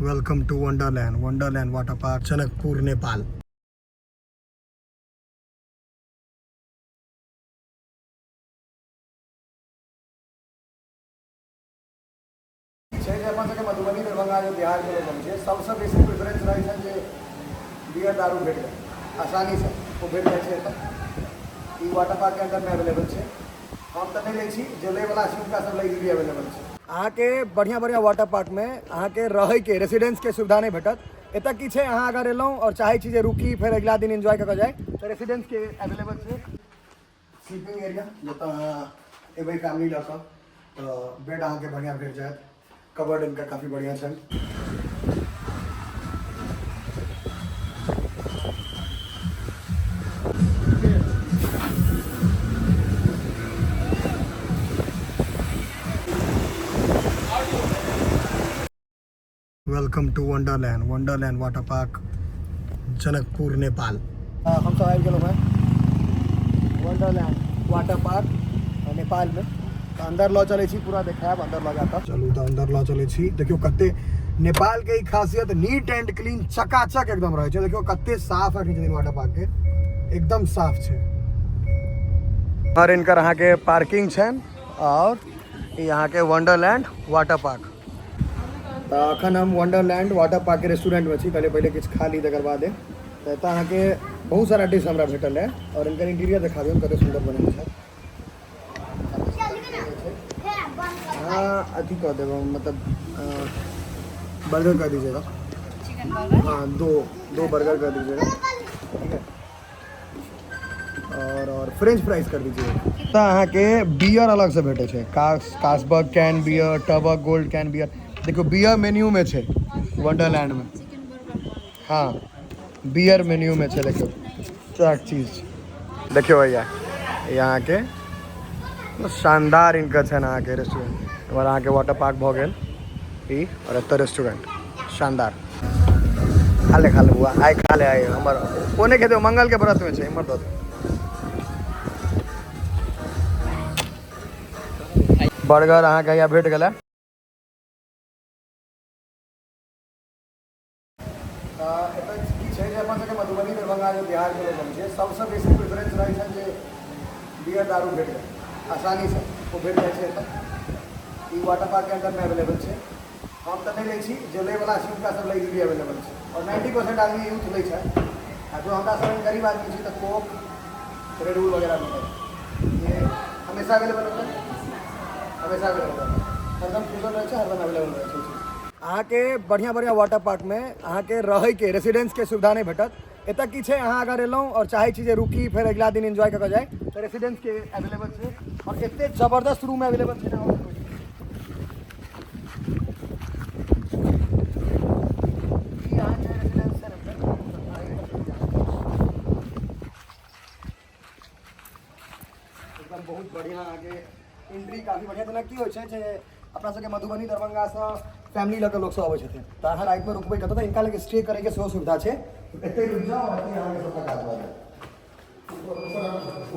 Welcome to Wonderland water park Janakpur Nepal. Madhubani Darbhanga जो बिहार के लोग है सबसे बेसी प्रिफरेंस रहे हैं जे बियर दारू भेट जाए आसानी से वो भेट जाए वाटर पार्क के अंदर में अवेलेबल है। हम तो नहीं लै छी जे लै वाला छी उनका सब लै भी अवेलेबल है। अहाँ के बढ़िया बढ़िया वाटर पार्क में अहाँ के रहे के रेसिडेंस के सुविधा नहीं भेटत। एतऽ की छै अहाँ अगर एलौं और चाहे छी जे रुकी फिर अगला दिन एंजॉय कऽ जाए तो रेसिडेंस के अवेलेबल है। स्लीपिंग एरिया जतऽ अहाँ एबै फैमिली लऽ कऽ तो बेड अहाँ के बढ़िया भेट जाएत। कवर्ड इनका काफ़ी बढ़िया है। Welcome to Wonderland water park Janakpur Nepal. हम सब आबि गेलहुँ हैं वंडरलैंड वाटर पार्क नेपाल में। तो अंदर लऽ चलै छी पूरा देखायब अंदर लऽ जाता चलू। तो अंदर लऽ चलै छी। देखियो कते नेपाल के खासियत नीट एंड क्लीन चकाचक एकदम रहे छै। देखियो कते साफ रखने छथिन वाटर पार्क के एकदम साफ छै। और इनकर अहाँ के पार्किंग छन और यहाँ के वंडरलैंड वाटर पार्क। तो अखन हम वंडरलैंड वाटर पार्क के रेस्टोरेंट में छी। पहले किछु खा ली तकर बाद तो अहाँ के बहुत सारा डिश हमरा भेटल है और इनकर इंटीरियर दिखाबी हम कते सुंदर बनेने छै। हाँ अथी कह देगा मतलब बर्गर कर दीजिएगा। हाँ दो बर्गर कर दीजिएगा ठीक है। और फ्रेंच फ्राइज कर दीजिएगा। तो अहाँ के बियर अलग से भेटे छै। Carlsberg can beer, Tuborg gold can beer. देखो बियर मेन्यू में छै वंडरलैंड में। हाँ बियर मेन्यू में छै। देखो चार चीज देखियो भैया यहाँ के शानदार इनका है ना के रेस्टोरेंट। और अहाँ के वाटर पार्क भ गेल ई और एत रेस्टोरेंट शानदार। खा ले बुआ आइ खा ले आइ हमर कोने खेते मंगल के व्रत में छै हमर दो बर्गर अहाँ के यहाँ भेट गेल। मधुबनी दरभंगा जो बिहार के लोग है सबसे बेसी प्रिफरेंस रहे हैं जे बियर दारू भेट जाए आसानी से वो भेट जाए वाटर पार्क के अंदर में अवेलेबल है। हम तो नहीं लै छी जे लै वाला छी उनका सब लै भी अवेलेबल है। और 90% आदमी यूथ लै छै। जो हमरा सब गरीब आदमी छी तो कोक रेड बुल वगैरह मिलता ये हमेशा अवेलेबल होता है। हमेशा अवेलेबल होता है हरदम फ्रीजर रहे हरदम अवेलेबल रहे। अहाँ के बढ़िया बढ़िया वाटर पार्क में अहाँ के रहे के रेसिडेंस के सुविधा नहीं भेटत। एतऽ की छै अहाँ अगर एलौं और चाहे छी जे रुकी फिर अगला दिन एंजॉय कऽ जाए तो रेसिडेंस के अवेलेबल है। और एते जबरदस्त रूम अवेलेबल है ना। एकदम बहुत बढ़िया आगे एंट्री काफी बढ़िया जेना की होइ छै जे अपना सबके मधुबनी दरभंगा से फैमिली लऽ के लोग सब आबै छथिन तो अहाँ रात में रुकबै कतऽ तो इनका लगे स्टे करे के सेहो सुविधा छै। एते रुक जाओ और एते अहाँ के सबका काज भऽ जाएत।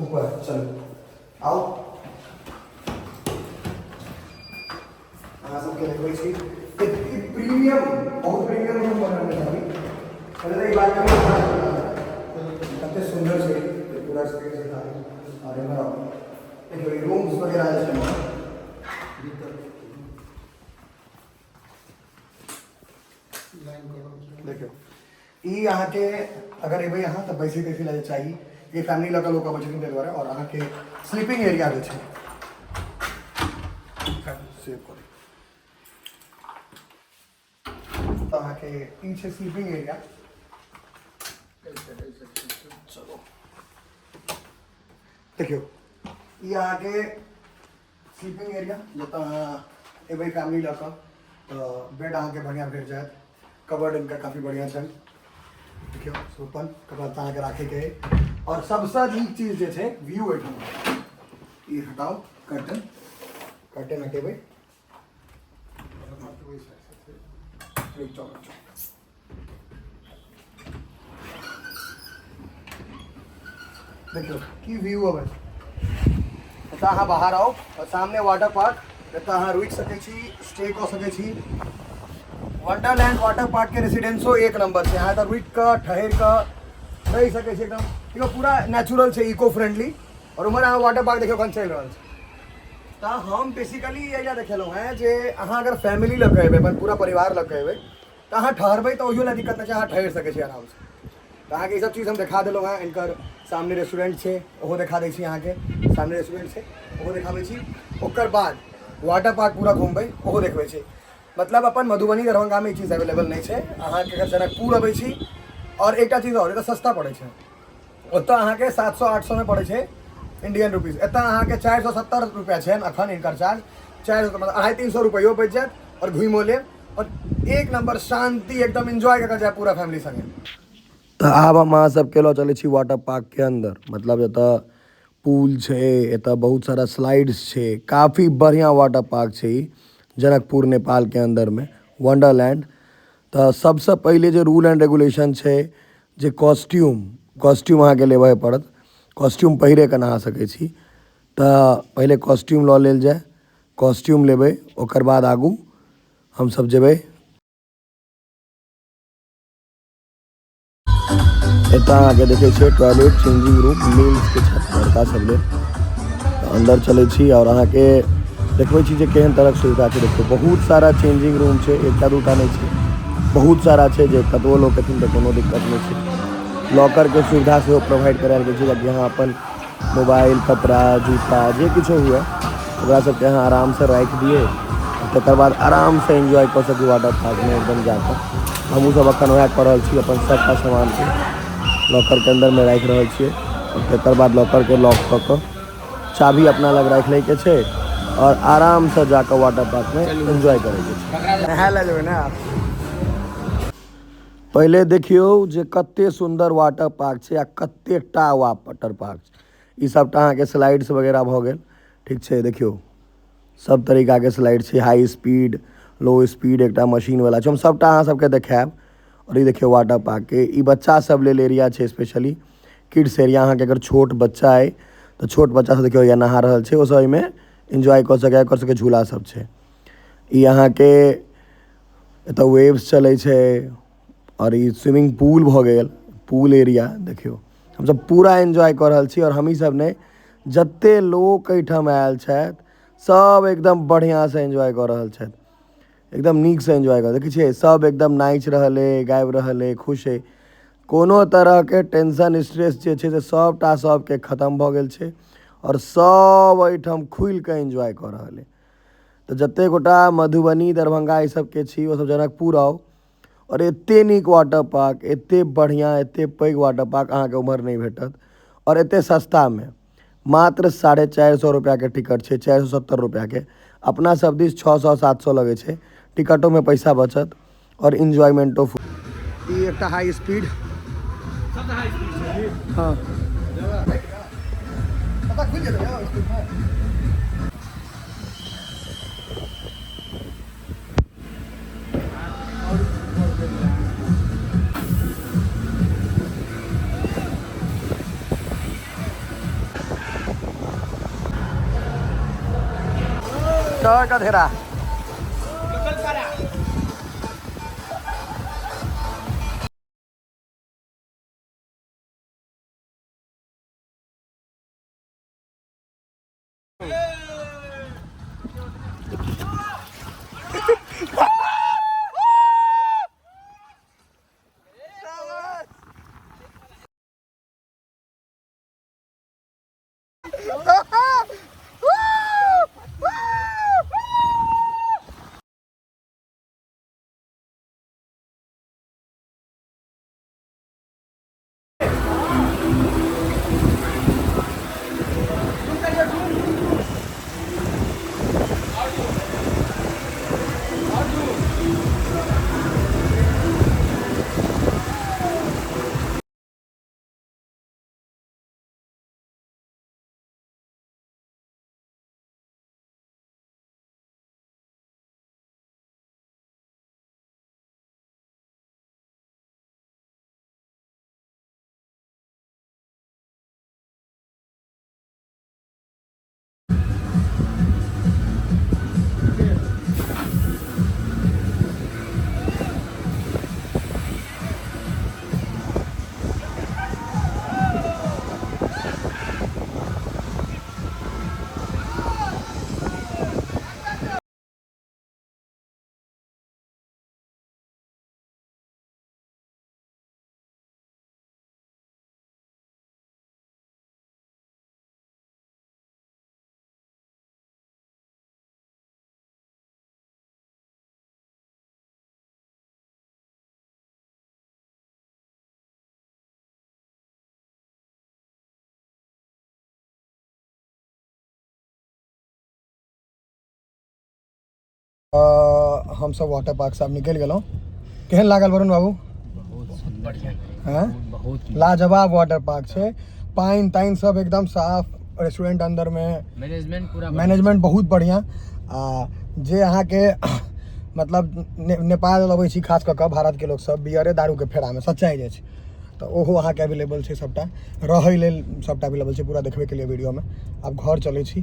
ऊपर चलो आओ अहाँ सबके देखबै छी प्रीमियम बहुत प्रीमियम रूम बनल है अभी। पहले ई बात कते सुंदर छै पूरा स्पेस है। और एमहर देखियो रूम्स वगैरह छै देखियो ई अहाँ के अगर एबै यहाँ तो बैसे तैसे लगे चाहिए ये फैमिली लऽ के लोग अबै छथिन ताहि दुआरे। और अहाँ के स्लीपिंग एरिया जो छै सेव करू तो अहाँ के ई छै स्लीपिंग एरिया। चलो देखियो ई अहाँ के स्लीपिंग एरिया जतऽ अहाँ एबै फैमिली लऽ कऽ तो बेड अहाँ के बढ़िया भेट जाएत। कवर्ड इनका काफ़ी बढ़िया है। देखियो ओपन कवर्ड अहाँ के राखे के और सबसे नीक चीज जे छै व्यू एठाम ई हटाओ कर्टन हटेबै देखियो की व्यू अबै एतऽ अहाँ बाहर आओ और सामने वाटर पार्क एतऽ अहाँ रुकि सकै छी स्टे कऽ सकै छी। वंडरलैंड वाटर पार्क के रेसिडेंसो एक नंबर से यहाँ रुक का ठहर का रही सके एकदम देखो पूरा नेचुरल से इको फ्रेंडली और उमर यहाँ वाटर पार्क देखो कौन चल रहा है तो हम बेसिकली ये देखे लोग हैं जे अहाँ अगर फैमिली लग गए अपन पूरा परिवार लग गए तो अहाँ ठहरबे तो ओहियो ला दिक्कत नहीं अहाँ ठहर सके आराम से तो अहाँ के सब चीज़ हम दिखा दिलों हैं इनकर सामने रेस्टोरेंट है ओहो दिखा दी अहाँ के सामने रेस्टोरेंट है ओहो दिखाबे छी ओकर बाद वाटर पार्क पूरा घूमबे ओहो देखबे छी मतलब अपन मधुबनी दरभंगा में चीज़ अवेलेबल नहीं है अहाँ के अगर जनकपुर अबै छी और एक चीज़ और सस्ता पड़े छै ओतऽ अहाँ के 700-800 में पड़े छै इंडियन रुपीज एतऽ अहाँ के 470 रुपया छै अखन इनकर चार्ज 400 मतलब 250-300 रुपयो बच जात और घूमो लेब और एक नंबर शांति एकदम एंजॉय कर जाए पूरा फैमिली संगे तो आब हम अहाँ सबके लऽ चलै छी वाटर पार्क के अंदर मतलब एतऽ पूल छै एतऽ बहुत सारा स्लाइड्स छै काफ़ी बढ़िया वाटर पार्क छै जनकपुर नेपाल के अंदर में वंडरलैंड तो सबसे पहले जो रूल एंड रेगुलेशन है जे कॉस्ट्यूम अहाँ के लेबे पड़त कॉस्ट्यूम पहिरे के नहा सकै छी तो पहले कॉस्ट्यूम लऽ लेल जाए कॉस्ट्यूम लेबै ओकर बाद आगू हम सब जेबै एतऽ अहाँ के देखे छियै टॉयलेट चेंजिंग रूम मील्स के छत लड़का सब ले तो अंदर चलै छी और अहाँ के देखबै छी जे केहन तरह सुविधा छै देखियौ बहुत सारा चेंजिंग रूम छै एकटा दूटा नहीं छै बहुत सारा है जो कतबो लोग कथिन तो कोनो दिक्कत नहीं है लॉकर के सुविधा से प्रोवाइड करायल गेल छै यहाँ अपन मोबाइल कपड़ा जूता जे किछो हुए ओकरा सबके यहाँ आराम से रख दिए तकर बाद आराम से एंजॉय कर सकी वाटर पार्क में एकदम जाकर हमहूँ सब अखन वह कर रहल छी अपन सबका सामान के लॉकर के अंदर में रख रहल छियै और तकर बाद लॉकर के लॉक कऽ कऽ चाभी अपना लग रख ले के छै और आराम से जाकर वाटर पार्क में एंजॉय करे के छै नहा ले जेबै ना पहले देखियो जे कते सुंदर वाटर पार्क छै आ कते टा वाटर पार्क ई सबटा अहाँ के स्लाइड्स वगैरह भ गेल ठीक छै देखियो सब तरीका के स्लाइड छै हाई स्पीड लो स्पीड एकटा मशीन वाला छै हम सबटा अहाँ सबके देखाएब और ये देखियो वाटर पार्क के ई बच्चा सब लेल एरिया छै स्पेशली किड्स एरिया अहाँ के अगर छोट बच्चा है तो छोट बच्चा सब देखियो या नहा रहल छै ओ सब में एंजॉय कर सके झूला सब छै ई अहाँ के एतऽ वेव्स चलै छै और ये स्विमिंग पूल भ गेल पूल एरिया देखियो हम सब पूरा एंजॉय कर रहल छी और हमी सब ने जते लोग एहिठाम आयल छथि सब एकदम बढ़िया से एंजॉय कर रहल छथि एकदम नीक से एंजॉय कर देखै छियै सब एकदम नाचि रहल है गाबि रहल है खुश है कोनो तरह के टेंशन स्ट्रेस जे छै से सबटा सबके खत्म भ गेल छै और सब एहिठाम खुल के एंजॉय कर रहल है तो जते गोटा मधुबनी दरभंगा ई सब के छी ओ सब जनकपुर आओ और एते नीक वाटर पार्क एते बढ़िया एते पैघ वाटर पार्क अहाँ के उम्हर नहीं भेटत और एते सस्ता में मात्र 450 रुपया के टिकट छै 470 रुपया के अपना सब दिस 600-700 लगे छै टिकटों में पैसा बचत और इंजॉयमेंटो ई एकटा हाई स्पीड हाँ पता खुल जेतै यार स्पीड में का धेरा हम सब वाटर पार्क से निकल गए। केहन लागल वरुण बाबू? बहुत बढ़िया हाँ, बहुत लाजवाब वाटर पार्क है। पाइन ताइन सब एकदम साफ, रेस्टोरेंट अंदर में, मैनेजमेंट बहुत बढ़िया। जे अहाँ के मतलब नेपाल अबै छी, खास कऽ भारत के लोग सब बियरे दारू के फेरा में सच्चाई जाइ छै, तो ओहो अहाँ के अवेलेबल छै, सबटा रहै लेल सबटा अवेलेबल छै, पूरा देखबे के लिए वीडियो में। अब घर चलै छी।